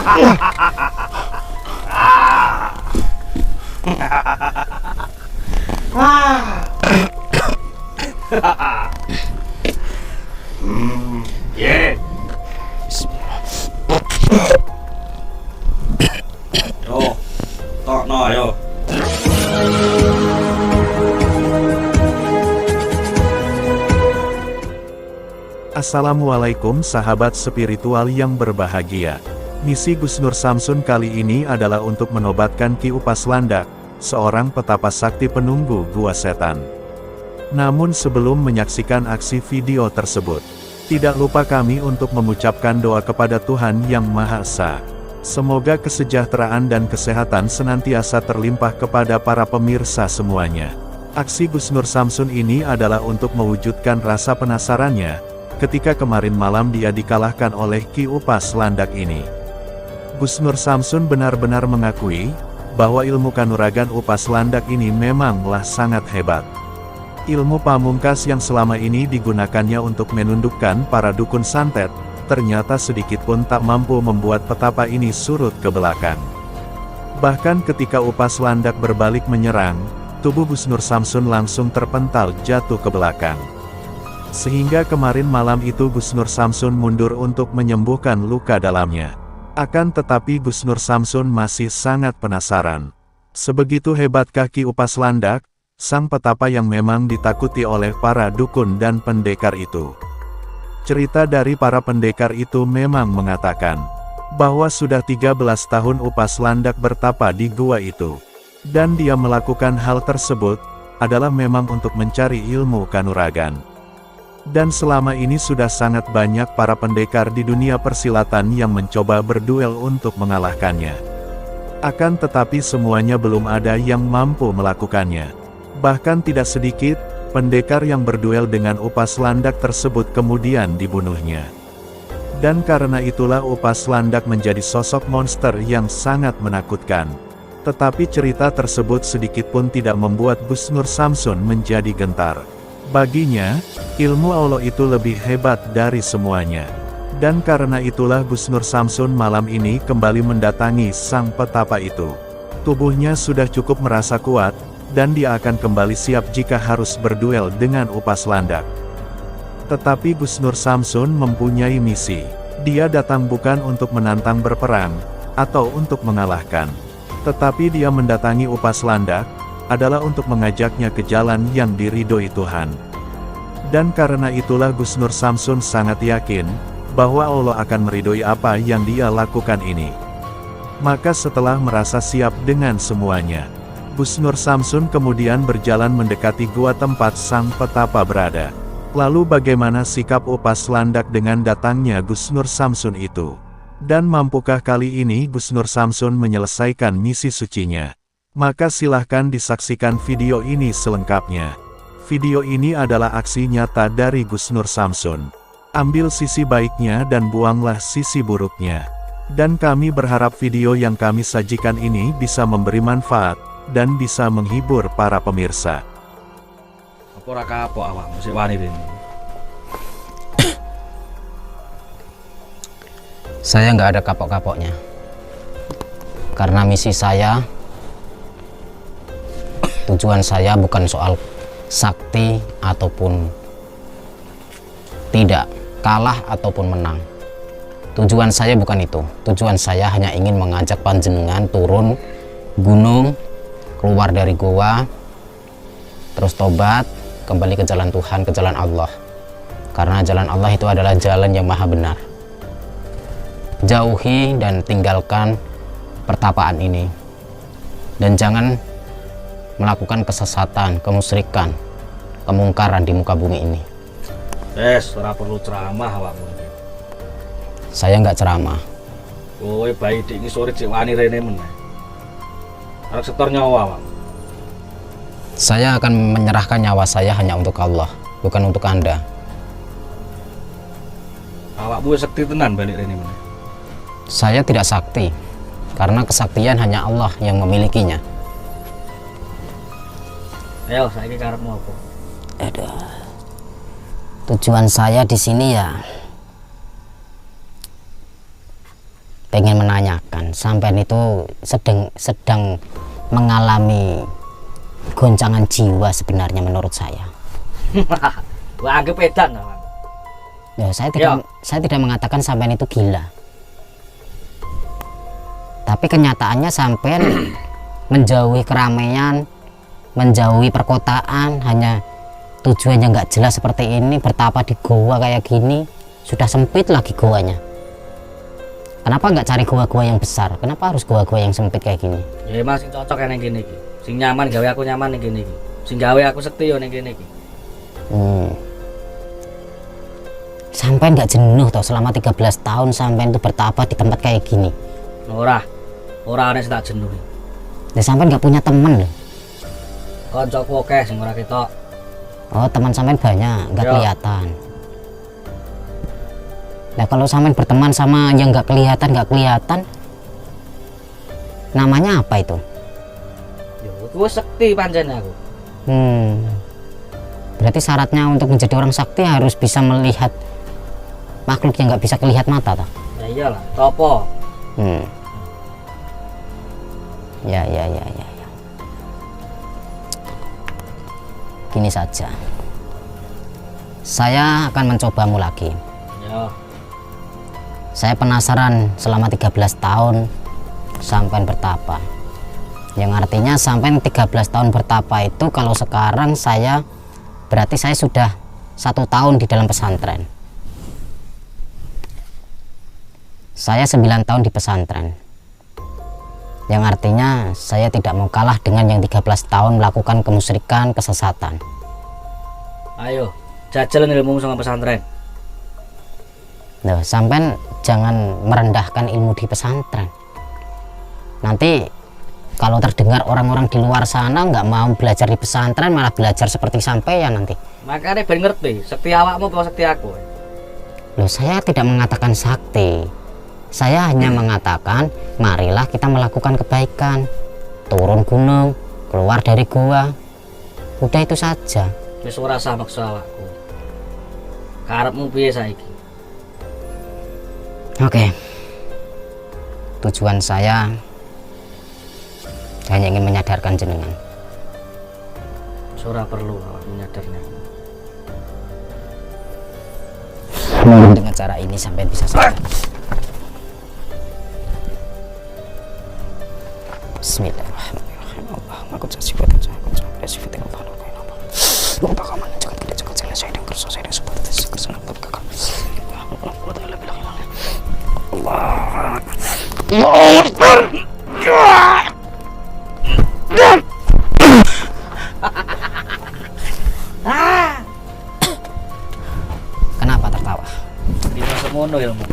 Yeah. Yo, tok no yo. Assalamualaikum sahabat spiritual yang berbahagia. Misi Gus Nur Samsun kali ini adalah untuk menobatkan Ki Upas Landak, seorang petapa sakti penunggu Gua Setan. Namun sebelum menyaksikan aksi video tersebut, tidak lupa kami untuk mengucapkan doa kepada Tuhan Yang Maha Esa. Semoga kesejahteraan dan kesehatan senantiasa terlimpah kepada para pemirsa semuanya. Aksi Gus Nur Samsun ini adalah untuk mewujudkan rasa penasarannya, ketika kemarin malam dia dikalahkan oleh Ki Upas Landak ini. Gus Nur Samsun benar-benar mengakui, bahwa ilmu kanuragan Upas Landak ini memanglah sangat hebat. Ilmu pamungkas yang selama ini digunakannya untuk menundukkan para dukun santet, ternyata sedikit pun tak mampu membuat petapa ini surut ke belakang. Bahkan ketika Upas Landak berbalik menyerang, tubuh Gus Nur Samsun langsung terpental jatuh ke belakang. Sehingga kemarin malam itu Gus Nur Samsun mundur untuk menyembuhkan luka dalamnya. Akan tetapi Gus Nur Samsun masih sangat penasaran. Sebegitu hebatkah Ki Upas Landak, sang petapa yang memang ditakuti oleh para dukun dan pendekar itu? Cerita dari para pendekar itu memang mengatakan, bahwa sudah 13 tahun Upas Landak bertapa di gua itu. Dan dia melakukan hal tersebut, adalah memang untuk mencari ilmu kanuragan. Dan selama ini sudah sangat banyak para pendekar di dunia persilatan yang mencoba berduel untuk mengalahkannya. Akan tetapi semuanya belum ada yang mampu melakukannya. Bahkan tidak sedikit, pendekar yang berduel dengan Upas Landak tersebut kemudian dibunuhnya. Dan karena itulah Upas Landak menjadi sosok monster yang sangat menakutkan. Tetapi cerita tersebut sedikit pun tidak membuat Gus Nur Samsun menjadi gentar. Baginya, ilmu Allah itu lebih hebat dari semuanya. Dan karena itulah Gus Nur Samsun malam ini kembali mendatangi sang petapa itu. Tubuhnya sudah cukup merasa kuat, dan dia akan kembali siap jika harus berduel dengan Upas Landak. Tetapi Gus Nur Samsun mempunyai misi. Dia datang bukan untuk menantang berperang, atau untuk mengalahkan. Tetapi dia mendatangi Upas Landak, adalah untuk mengajaknya ke jalan yang diridhoi Tuhan. Dan karena itulah Gus Nur Samsun sangat yakin, bahwa Allah akan meridhoi apa yang dia lakukan ini. Maka setelah merasa siap dengan semuanya, Gus Nur Samsun kemudian berjalan mendekati gua tempat sang petapa berada. Lalu bagaimana sikap Upas Landak dengan datangnya Gus Nur Samsun itu? Dan mampukah kali ini Gus Nur Samsun menyelesaikan misi sucinya? Maka silahkan disaksikan video ini selengkapnya. Video ini adalah aksi nyata dari Gus Nur Samsun. Ambil sisi baiknya dan buanglah sisi buruknya. Dan kami berharap video yang kami sajikan ini bisa memberi manfaat, dan bisa menghibur para pemirsa. Apa ora kapok awak musik wani ini? Saya nggak ada kapok-kapoknya. Karena misi saya, tujuan saya bukan soal sakti ataupun tidak, kalah ataupun menang. Tujuan saya bukan itu. Tujuan saya hanya ingin mengajak panjenengan turun gunung, keluar dari gua, terus tobat, kembali ke jalan Tuhan, ke jalan Allah. Karena jalan Allah itu adalah jalan yang maha benar. Jauhi dan tinggalkan pertapaan ini. Dan jangan melakukan kesesatan, kemusyrikan, kemungkaran di muka bumi ini. Ora perlu ceramah awakmu. Saya nggak ceramah. Kowe bayi dik iki sore cek wani rene meneh. Arek setor nyawa, Pak. Saya akan menyerahkan nyawa saya hanya untuk Allah, bukan untuk Anda. Awakmu wis sekti tenan balik rene meneh. Saya tidak sakti, karena kesaktian hanya Allah yang memilikinya. Ayo, saiki karepmu apa? Aduh. Tujuan saya di sini ya pengen menanyakan sampean itu sedang mengalami goncangan jiwa sebenarnya menurut saya. Wah, anggap edan. Ya, saya tidak mengatakan sampean itu gila. Tapi kenyataannya sampean menjauhi keramaian, menjauhi perkotaan, hanya tujuannya nggak jelas seperti ini, bertapa di goa kayak gini. Sudah sempit lagi goanya. Kenapa nggak cari goa-goa yang besar? Kenapa harus goa-goa yang sempit kayak gini? Ya emang sing cocok yang gini iki. Sing nyaman gawe aku nyaman ning gini iki. Sing gawe aku sekti yo ning gini iki. Sampai nggak jenuh toh selama 13 tahun sampai itu bertapa di tempat kayak gini? Ora ana sing tak jenuh. Dan sampai nggak punya teman loh. Koncoku akeh sing ora ketok. Oh, teman sampai banyak, nggak Ya. kelihatan. Nah, kalau sampai berteman sama yang nggak kelihatan, namanya apa itu? Yo, aku sekti pancen aku. Berarti syaratnya untuk menjadi orang sakti harus bisa melihat makhluk yang nggak bisa kelihatan mata, toh? Ya iyalah, topo. Ya. Gini saja. Saya akan mencobamu lagi. Ya, Saya penasaran selama 13 tahun sampai bertapa. Yang artinya sampai 13 tahun bertapa itu kalau sekarang berarti saya sudah 1 tahun di dalam pesantren. Saya 9 tahun di pesantren. Yang artinya saya tidak mau kalah dengan yang 13 tahun melakukan kemusyrikan, kesesatan. ayo jajal ilmu sama pesantren. Nah, sampai jangan merendahkan ilmu di pesantren. Nanti kalau terdengar orang-orang di luar sana nggak mau belajar di pesantren, malah belajar seperti sampean nanti. Makanya ben ngerti, sekti awakmu apa sekti aku. Loh, saya tidak mengatakan sakti. Saya hanya mengatakan, marilah kita melakukan kebaikan. Turun gunung, keluar dari gua. Udah itu saja. Wis ora sah maksud awakku. Karepmu piye saiki? Oke. Tujuan saya hanya ingin menyadarkan jenengan. Ora perlu awak menyadarnya. Mungkin dengan cara ini sampai bisa sadar. Bismillahirrahmanirrahim. Allahumma qul sifat sifat Allah. Lupa kamu jangan kita jangan saya dan kerja saya seperti sekerja nak kakak. Allah. Kenapa tertawa? Bisa semono ilmu.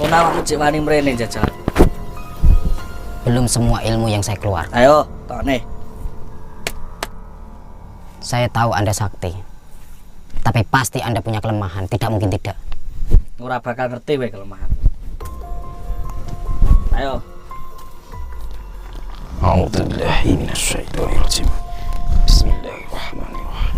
Mun awakmu cek wani mrene jajal. Belum semua ilmu yang saya keluar. Ayo, tokne. Saya tahu Anda sakti. Tapi pasti Anda punya kelemahan, tidak mungkin tidak. Ora bakal ngerti wae kelemahan. Ayo. A'udzubillahi minasyaitonirrajim. Bismillahirrahmanirrahim.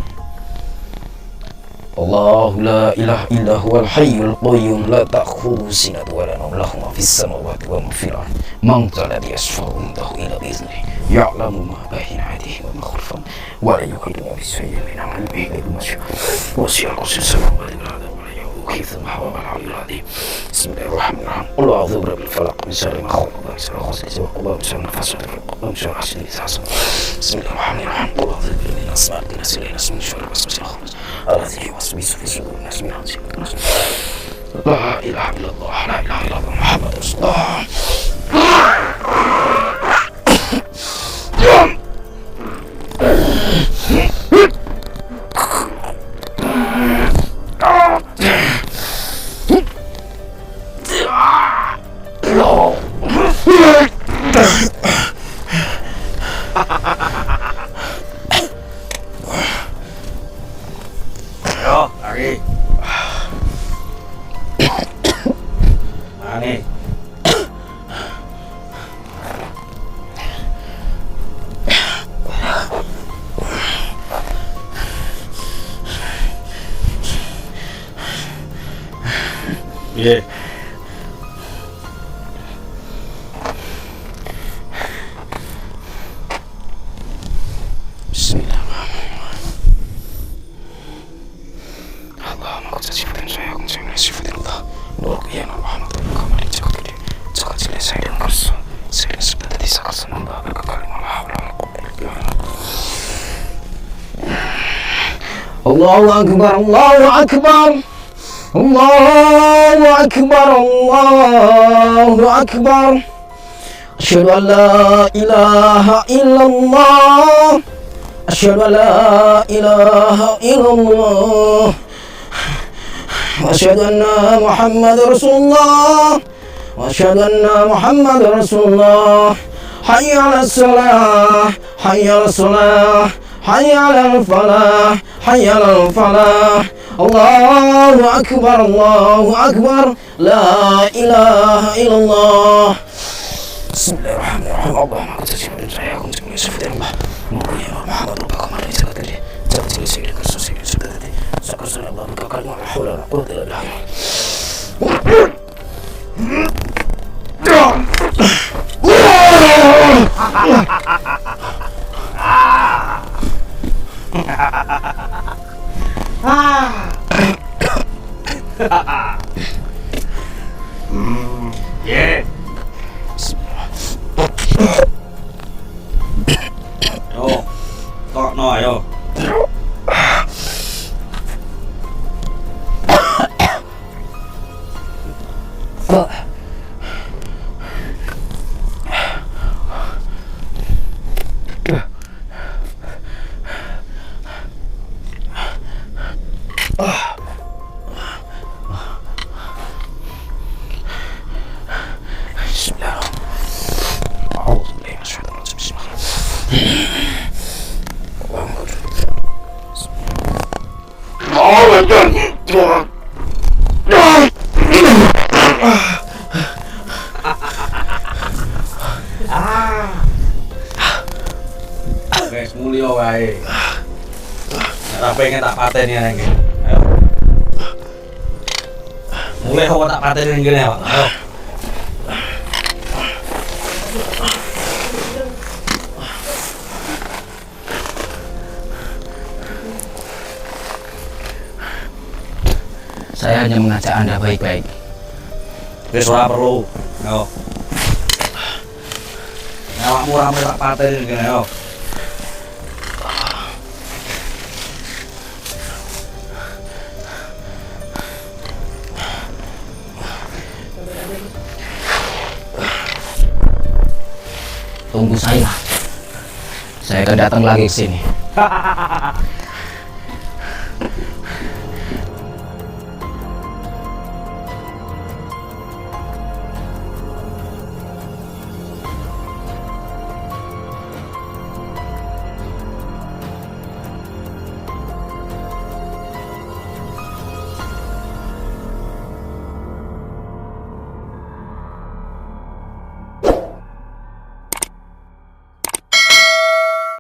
Allahu la ilaha illa huwal hayyul qayyum la ta'khudhuhu sinatun wa la nawm lahu ma fis samawati wa ma fil ardi man alladhi yashfa'u indahu illa bi'iznihi ya'lamu ma bayna aydihim wa ma khalfahum wa la yuhituna bi shay'in min 'ilmihi illa ma sha'a wasi'a kursiyuhu samawati wal ardi wa la yu'uduhu hifdhuhuma wa huwal 'aliyyul 'azim. Bismillahirrahmanirrahim. Qul a'udzu birabbil falaq min syarri ma khalaq wa min sharri ghasiqin idha waqab wa min sharri naffathati fil 'uqad wa min sharri hasidin idha hasad. Bismillahirrahmanirrahim. Qul a'udzu birabbil nas malikin nas ilahin nas min syarri waswasil khannas alladhi yuwaswisu fi sudurin nas min nas. La ilaha illallah la ilaha illallah Muhammadur Rasulullah. Ayo, lagi. Lagi. Iya. Allahu Akbar, Allahu Akbar. Allahu Akbar, Allahu Akbar. Asyhadu an la ilaha illallah. Asyhadu an la ilaha illallah. Wa asyhadu anna Muhammadar Rasulullah. Wa asyhadu anna Muhammadar Rasulullah. Hayya 'alas salah, hayya 'alas salah, hayya 'alal falah, hayya 'alal falah. Allahu Akbar, Allahu Akbar. La ilaha illallah. Bismillahirrahmanirrahim. Allahumma qad tajib min sayyakum min sifillah. Muhammad Muhammad Rabbaka man sakatri. Tabti sayyidika susi sudati. Sakarsun Allah baka la hawla wala quwwata illa Yeah. Yo, tok no ayo. Guys, mulio wae. Nek pengen tak pateni nang kene. Ayo. Mulai kok tak pateni nang kene, Pak. Ayo. Saya hanya mengajak Anda baik-baik. Wis ora perlu. Ayo. Awakmu rame tak pateni nang kene, ayo. Tunggu saya akan datang lagi ke sini.